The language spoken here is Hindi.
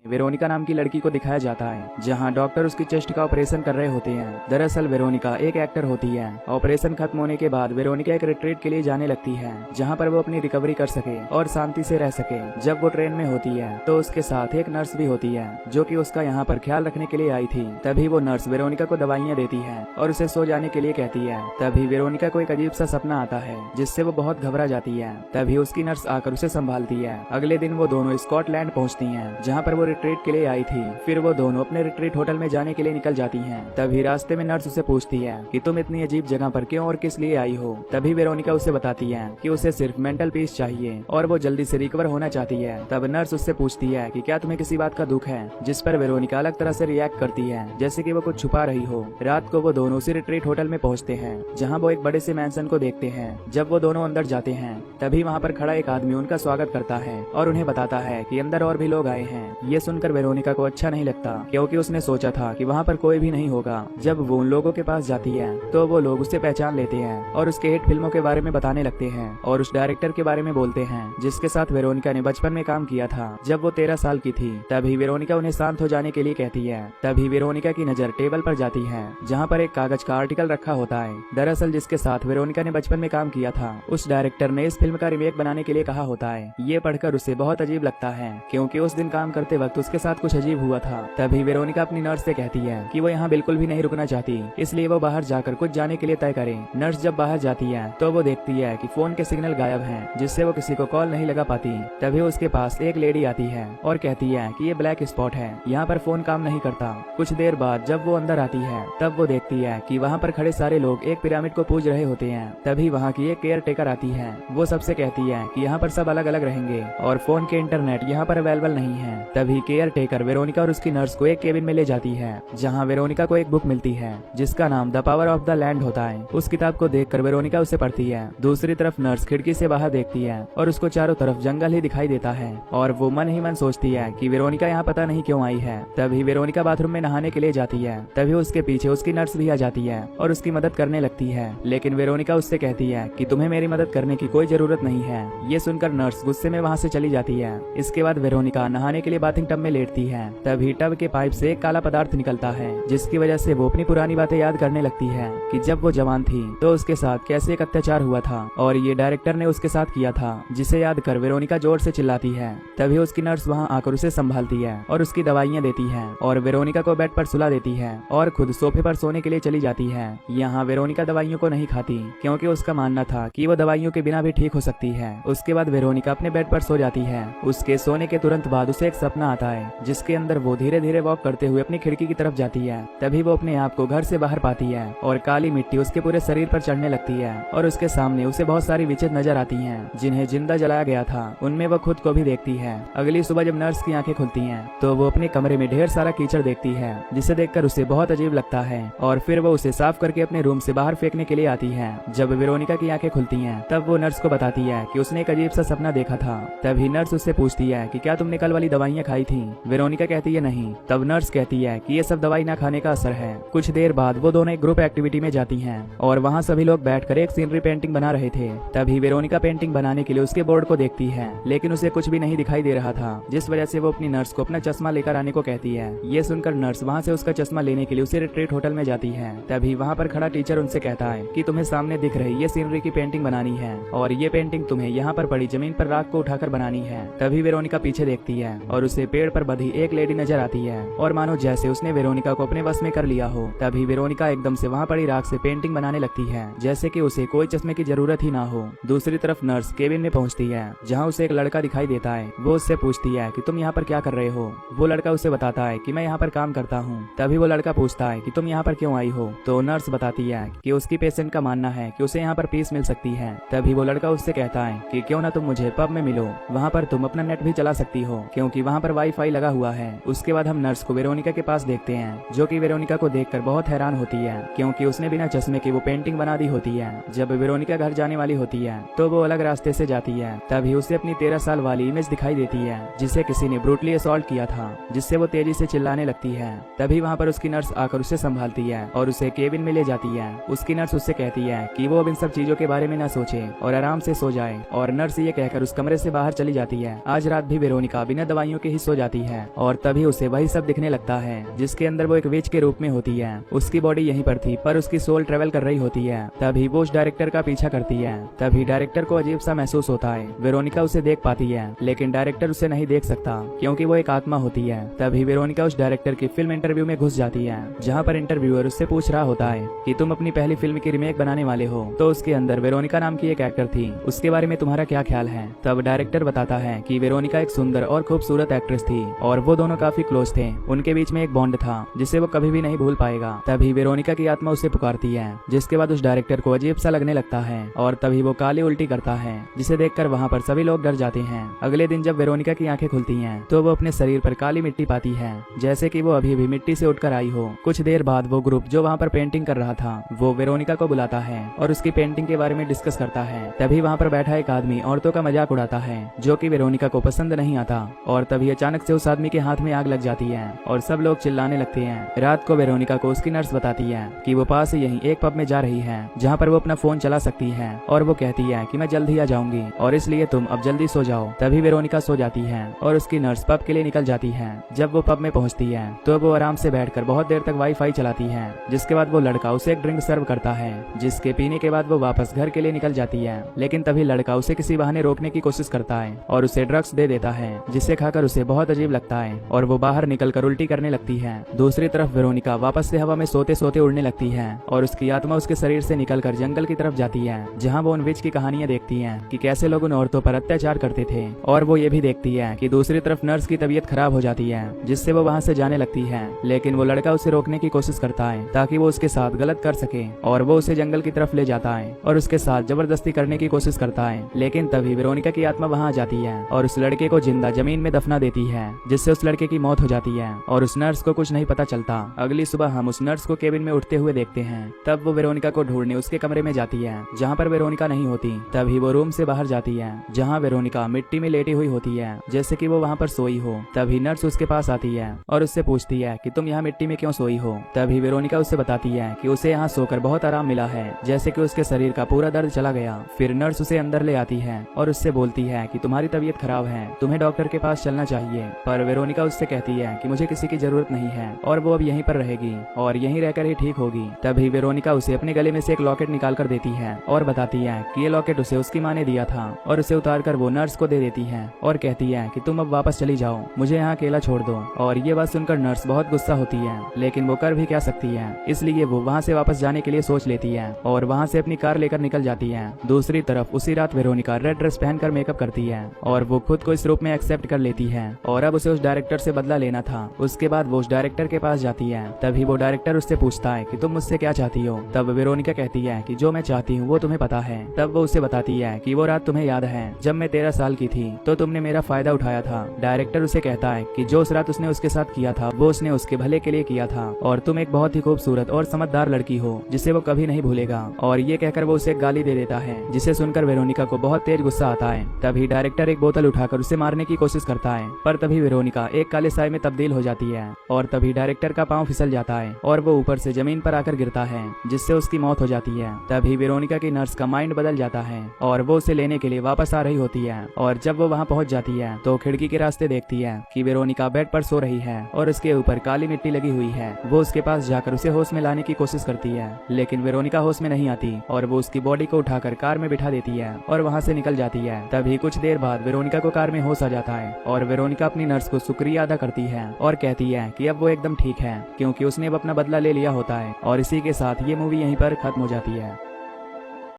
वेरोनिका नाम की लड़की को दिखाया जाता है, जहाँ डॉक्टर उसकी चेस्ट का ऑपरेशन कर रहे होते हैं। दरअसल वेरोनिका एक एक्टर होती है। ऑपरेशन खत्म होने के बाद वेरोनिका एक रिट्रीट के लिए जाने लगती है, जहाँ पर वो अपनी रिकवरी कर सके और शांति से रह सके। जब वो ट्रेन में होती है तो उसके साथ एक नर्स भी होती है, जो कि उसका यहाँ पर ख्याल रखने के लिए आई थी। तभी वो नर्स वेरोनिका को दवाइयाँ देती है और उसे सो जाने के लिए कहती है। तभी वेरोनिका को एक अजीब सा सपना आता है, जिससे वो बहुत घबरा जाती है। तभी उसकी नर्स आकर उसे संभालती है। अगले दिन वो दोनों स्कॉटलैंड पहुंचती हैं, जहां पर वो रिट्रीट के लिए आई थी। फिर वो दोनों अपने रिट्रीट होटल में जाने के लिए निकल जाती हैं। तभी रास्ते में नर्स उसे पूछती है कि तुम इतनी अजीब जगह पर क्यों और किस लिए आई हो। तभी वेरोनिका उसे बताती है कि उसे सिर्फ मेंटल पीस चाहिए और वो जल्दी से रिकवर होना चाहती है। तब नर्स उससे पूछती है कि क्या तुम्हें किसी बात का दुख है, जिस पर वेरोनिका अलग तरह से रिएक्ट करती है, जैसे कि वो कुछ छुपा रही हो। रात को वो दोनों उसी रिट्रीट होटल में पहुंचते हैं, जहां वो एक बड़े से मैंसन को देखते हैं। जब वो दोनों अंदर जाते हैं तभी वहां पर खड़ा एक आदमी उनका स्वागत करता है और उन्हें बताता है कि अंदर और भी लोग आए हैं। ये सुनकर वेरोनिका को अच्छा नहीं लगता, क्योंकि उसने सोचा था कि वहाँ पर कोई भी नहीं होगा। जब वो उन लोगों के पास जाती है तो वो लोग उसे पहचान लेते हैं और उसके हिट फिल्मों के बारे में बताने लगते हैं और उस डायरेक्टर के बारे में बोलते हैं जिसके साथ वेरोनिका ने बचपन में काम किया था, जब वो 13 साल की थी। तभी वेरोनिका उन्हें शांत हो जाने के लिए कहती है। तभी वेरोनिका की नजर टेबल पर जाती है, जहाँ पर एक कागज का आर्टिकल रखा होता है। दरअसल जिसके साथ वेरोनिका ने बचपन में काम किया था, उस डायरेक्टर ने इस फिल्म का रीमेक बनाने के लिए कहा होता है। ये पढ़कर उसे बहुत अजीब लगता है, क्योंकि उस दिन काम करते वक्त उसके साथ कुछ अजीब हुआ था। तभी वेरोनिका अपनी नर्स से कहती है कि वो यहाँ बिल्कुल भी नहीं रुकना चाहती, इसलिए वो बाहर जाकर कुछ जाने के लिए तय करे। नर्स जब बाहर जाती है तो वो देखती है कि फोन के सिग्नल गायब हैं, जिससे वो किसी को कॉल नहीं लगा पाती। तभी उसके पास एक लेडी आती है और कहती है कि ये ब्लैक स्पॉट है, यहाँ पर फोन काम नहीं करता। कुछ देर बाद जब वो अंदर आती है तब वो देखती है कि वहाँ पर खड़े सारे लोग एक पिरामिड को पूज रहे होते हैं। तभी वहाँ की एक केयर टेकर आती है। वो सबसे कहती है कि यहाँ पर सब अलग अलग रहेंगे और फोन के इंटरनेट यहाँ पर अवेलेबल नहीं है। तभी केयर टेकर वेरोनिका और उसकी नर्स को एक केबिन में ले जाती है, जहाँ वेरोनिका को एक बुक मिलती है जिसका नाम the power of the land होता है। उस किताब को देखकर वेरोनिका उसे पढ़ती है। दूसरी तरफ नर्स खिड़की से बाहर देखती है और उसको चारों तरफ जंगल ही दिखाई देता है और वो मन ही मन सोचती है कि वेरोनिका यहाँ पता नहीं क्यों आई है। तभी वेरोनिका बाथरूम में नहाने के लिए जाती है। तभी उसके पीछे उसकी नर्स भी आ जाती है और उसकी मदद करने लगती है, लेकिन वेरोनिका उससे कहती है कि तुम्हें मेरी मदद करने की कोई जरूरत नहीं है। ये सुनकर नर्स गुस्से में वहाँ से चली जाती है। इसके बाद वेरोनिका नहाने के लिए बाथिंग टब में लेटती है। तभी टब के पाइप से एक काला पदार्थ निकलता है, जिसकी वजह से वो अपनी पुरानी बातें याद करने लगती है कि जब वो जवान थी तो उसके साथ कैसे एक अत्याचार हुआ था और ये डायरेक्टर ने उसके साथ किया था, जिसे याद कर वेरोनिका जोर से चिल्लाती है। तभी उसकी नर्स वहाँ आकर उसे संभालती है और उसकी दवाइयाँ देती है और वेरोनिका को बेड पर सुला देती है और खुद सोफे पर सोने के लिए चली जाती है। यहाँ वेरोनिका दवाइयों को नहीं खाती, क्योंकि उसका मानना था कि वो दवाइयों के बिना भी ठीक हो सकती है। उसके बाद वेरोनिका अपने बेड पर सो जाती है। उसके सोने के तुरंत बाद उसे एक सपना आता है, जिसके अंदर वो धीरे धीरे वॉक करते हुए अपनी खिड़की की तरफ जाती है। तभी वो अपने आप को घर से बाहर पाती है और काली मिट्टी उसके पूरे शरीर पर चढ़ने लगती है और उसके सामने उसे बहुत सारी विचें नजर आती हैं, जिन्हें जिंदा जलाया गया था। उनमें वो खुद को भी देखती है। अगली सुबह जब नर्स की आंखें खुलती हैं तो वो अपने कमरे में ढेर सारा कीचड़ देखती है, जिसे देखकर उसे बहुत अजीब लगता है और फिर वो उसे साफ करके अपने रूम से बाहर फेंकने के लिए आती है। जब वेरोनिका की आंखें खुलती हैं तब वो नर्स को बताती है कि उसने एक अजीब सा सपना देखा था। तभी नर्स उससे पूछती है कि क्या तुमने कल वाली दवाइयाँ खाई थी। वेरोनिका कहती है नहीं। तब नर्स कहती है कि ये सब दवाई ना खाने का असर है। कुछ देर बाद वो दोनों एक ग्रुप एक्टिविटी में जाती हैं और वहाँ सभी लोग बैठकर एक सीनरी पेंटिंग बना रहे थे। तभी वेरोनिका पेंटिंग बनाने के लिए उसके बोर्ड को देखती है, लेकिन उसे कुछ भी नहीं दिखाई दे रहा था, जिस वजह से वो अपनी नर्स को अपना चश्मा लेकर आने को कहती है। ये सुनकर नर्स वहाँ से उसका चश्मा लेने के लिए उसे रिट्रीट होटल में जाती है। तभी वहाँ पर खड़ा टीचर उनसे कहता है कि तुम्हें सामने दिख रही ये सीनरी की पेंटिंग बनानी है और ये पेंटिंग तुम्हें यहाँ पर पड़ी जमीन पर राख को उठाकर बनानी है। तभी वेरोनिका पीछे देखती है और उसे पेड़ पर बंधी एक लेडी नजर आती है और मानो जैसे उसने वेरोनिका को अपने बस में कर लिया हो। तभी वेरोनिका एकदम से वहाँ पड़ी राख से पेंटिंग बनाने लगती है, जैसे कि उसे कोई चश्मे की जरूरत ही ना हो। दूसरी तरफ नर्स केबिन में पहुँचती है, जहाँ उसे एक लड़का दिखाई देता है। वो उससे पूछती है कि तुम यहाँ पर क्या कर रहे हो। वो लड़का उसे बताता है कि मैं यहाँ पर काम करता हूँ। तभी वो लड़का पूछता है कि तुम यहाँ पर क्यों आई हो। तो नर्स बताती है कि उसकी पेशेंट का मानना है कि उसे यहाँ पर पीस मिल सकती है। तभी वो लड़का उससे कहता है कि क्यों ना तुम मुझे पब में मिलो, वहाँ पर तुम अपना नेट भी चला सकती हो, क्योंकि वहाँ पर वाईफाई लगा हुआ है। उसके बाद हम नर्स को वेरोनिका के पास देखते हैं, जो कि वेरोनिका को देखकर बहुत हैरान होती है, क्योंकि उसने बिना चश्मे के वो पेंटिंग बना दी होती है। जब वेरोनिका घर जाने वाली होती है तो वो अलग रास्ते से जाती है। तभी उसे अपनी 13 साल वाली इमेज दिखाई देती है, जिसे किसी ने ब्रूटली असॉल्ट किया था, जिससे वो तेजी से चिल्लाने लगती है। तभी वहाँ पर उसकी नर्स आकर उसे संभालती है और उसे केबिन में ले जाती है। उसकी नर्स उससे कहती है कि वो अब इन सब चीजों के बारे में न सोचे और आराम से सो जाए, और नर्स ये कहकर उस कमरे से बाहर चली जाती है। आज रात भी वेरोनिका बिना दवाइयों के ही सो जाती है और तभी उसे वही सब दिखने लगता है जिसके अंदर वो एक विच के रूप में होती है। उसकी बॉडी यहीं पर थी पर उसकी सोल ट्रेवल कर रही होती है। तभी वो उस डायरेक्टर का पीछा करती है। तभी डायरेक्टर को अजीब सा महसूस होता है। वेरोनिका उसे देख पाती है लेकिन डायरेक्टर उसे नहीं देख सकता क्योंकि वो एक आत्मा होती है। तभी वेरोनिका उस डायरेक्टर की फिल्म इंटरव्यू में घुस जाती है जहाँ पर इंटरव्यूअर उससे पूछ रहा होता है कि तुम अपनी पहली फिल्म की रीमेक बनाने वाले हो तो उसके अंदर वेरोनिका नाम की एक एक्टर थी, उसके बारे में तुम्हारा क्या ख्याल है। तब डायरेक्टर बताता है कि वेरोनिका एक सुंदर और खूबसूरत एक्ट्रेस थी और वो दोनों काफी क्लोज थे। उनके बीच में एक बॉन्ड था जिसे वो कभी भी नहीं भूल पाएगा। तभी वेरोनिका की आत्मा उसे पुकारती है जिसके बाद उस डायरेक्टर को अजीब सा लगने लगता है और तभी वो काली उल्टी करता है जिसे देखकर वहाँ पर सभी लोग डर जाते हैं। अगले दिन जब वेरोनिका की आंखें खुलती हैं तो वो अपने शरीर पर काली मिट्टी पाती है जैसे कि वो अभी भी मिट्टी से उठकर आई हो। कुछ देर बाद वो ग्रुप जो वहाँ पर पेंटिंग कर रहा था वो वेरोनिका को बुलाता है और उसकी पेंटिंग के बारे में डिस्कस करता है। तभी वहाँ पर बैठा एक आदमी औरतों का मजाक उड़ाता है जो कि वेरोनिका को पसंद नहीं आता और तभी अचानक से उस आदमी के हाथ में आग लग जाती है और सब लोग चिल्लाने लगते हैं। रात को वेरोनिका को उसकी नर्स बताती है कि वो पास ही यहीं एक पब में जा रही है जहाँ पर वो अपना फोन चला सकती है और वो कहती है कि मैं जल्द ही आ जाऊंगी और इसलिए तुम अब जल्दी सो जाओ। तभी वेरोनिका सो जाती है और उसकी नर्स पब के लिए निकल जाती है। जब वो पब में पहुंचती है तो वो आराम से बैठकर बहुत देर तक वाईफाई चलाती है जिसके बाद वो लड़का उसे एक ड्रिंक सर्व करता है जिसके पीने के बाद वो वापस घर के लिए निकल जाती है। लेकिन तभी लड़का उसे किसी बहाने रोकने की कोशिश करता है और उसे ड्रग्स दे देता है जिसे खाकर उसे बहुत अजीब लगता है और वो बाहर निकलकर उल्टी करने लगती है। दूसरी तरफ वेरोनिका वापस से हवा में सोते सोते उड़ने लगती है और उसकी आत्मा उसके शरीर से निकलकर जंगल की तरफ जाती है जहाँ वो उन विच की कहानियां देखती है कि कैसे लोग उन औरतों पर अत्याचार करते थे और वो ये भी देखती है कि दूसरी तरफ नर्स की तबीयत खराब हो जाती है जिससे वो वहाँ से जाने लगती है। लेकिन वो लड़का उसे रोकने की कोशिश करता है ताकि वो उसके साथ गलत कर सके और वो उसे जंगल की तरफ ले जाता है और उसके साथ जबरदस्ती करने की कोशिश करता है। लेकिन तभी वेरोनिका की आत्मा वहाँ आ जाती है और उस लड़के को जिंदा जमीन में दफना देती है जिससे उस लड़के की मौत हो जाती है और उस नर्स को कुछ नहीं पता चलता। अगली सुबह हम उस नर्स को केबिन में उठते हुए देखते हैं। तब वो वेरोनिका को ढूंढने उसके कमरे में जाती है जहाँ पर वेरोनिका नहीं होती। तभी वो रूम से बाहर जाती है जहाँ वेरोनिका मिट्टी में लेटी हुई होती है जैसे कि वो वहाँ पर सोई हो। तभी नर्स उसके पास आती है और उससे पूछती है कि तुम यहाँ मिट्टी में क्यों सोई हो। तभी वेरोनिका उससे बताती है कि उसे यहाँ सोकर बहुत आराम मिला है जैसे कि उसके शरीर का पूरा दर्द चला गया। फिर नर्स उसे अंदर ले आती है और उससे बोलती है कि तुम्हारी तबीयत खराब है, तुम्हें डॉक्टर के पास चलना चाहिए। पर वेरोनिका उससे कहती है कि मुझे किसी की जरूरत नहीं है और वो अब यहीं पर रहेगी और यहीं रहकर ही ठीक होगी। तभी वेरोनिका उसे अपने गले में से एक लॉकेट निकाल कर देती है और बताती है कि ये लॉकेट उसे उसकी माँ ने दिया था और उसे उतार कर वो नर्स को दे देती है और कहती है कि तुम अब वापस चली जाओ, मुझे यहाँ अकेला छोड़ दो। और ये बात सुनकर नर्स बहुत गुस्सा होती है लेकिन वो कर भी क्या सकती है, इसलिए वो वहाँ से वापस जाने के लिए सोच लेती है और वहाँ से अपनी कार लेकर निकल जाती है। दूसरी तरफ उसी रात वेरोनिका रेड ड्रेस पहनकर मेकअप करती है और वो खुद को इस रूप में एक्सेप्ट कर लेती है और अब उसे उस डायरेक्टर से बदला लेना था। उसके बाद वो उस डायरेक्टर के पास जाती है। तभी वो डायरेक्टर उससे पूछता है कि तुम मुझसे क्या चाहती हो। तब वेरोनिका कहती है कि जो मैं चाहती हूँ वो तुम्हें पता है। तब वो उसे बताती है कि वो रात तुम्हें याद है जब मैं 13 साल की थी तो तुमने मेरा फायदा उठाया था। डायरेक्टर उसे कहता है कि जो उस रात उसने उसके साथ किया था वो उसने उसके भले के लिए किया था और तुम एक बहुत ही खूबसूरत और समझदार लड़की हो जिसे वो कभी नहीं भूलेगा। और ये कहकर वो उसे एक गाली दे देता है जिसे सुनकर वेरोनिका को बहुत तेज गुस्सा आता है। तभी डायरेक्टर एक बोतल उठाकर उसे मारने की कोशिश करता है पर तभी वेरोनिका एक काले साए में तब्दील हो जाती है और तभी डायरेक्टर का पांव फिसल जाता है और वो ऊपर से जमीन पर आकर गिरता है जिससे उसकी मौत हो जाती है। तभी वेरोनिका की नर्स का माइंड बदल जाता है और वो उसे लेने के लिए वापस आ रही होती है और जब वो वहाँ पहुँच जाती है तो खिड़की के रास्ते देखती है कि वेरोनिका बेड पर सो रही है और उसके ऊपर काली मिट्टी लगी हुई है। वो उसके पास जाकर उसे होश में लाने की कोशिश करती है लेकिन वेरोनिका होश में नहीं आती और वो उसकी बॉडी को उठाकर कार में बिठा देती है और वहाँ से निकल जाती है। तभी कुछ देर बाद वेरोनिका को कार में होश आ जाता है और वेरोनिका अपनी नर्स को शुक्रिया अदा करती है और कहती है कि अब वो एकदम ठीक है क्योंकि उसने अब अपना बदला ले लिया होता है। और इसी के साथ ये मूवी यहीं पर खत्म हो जाती है।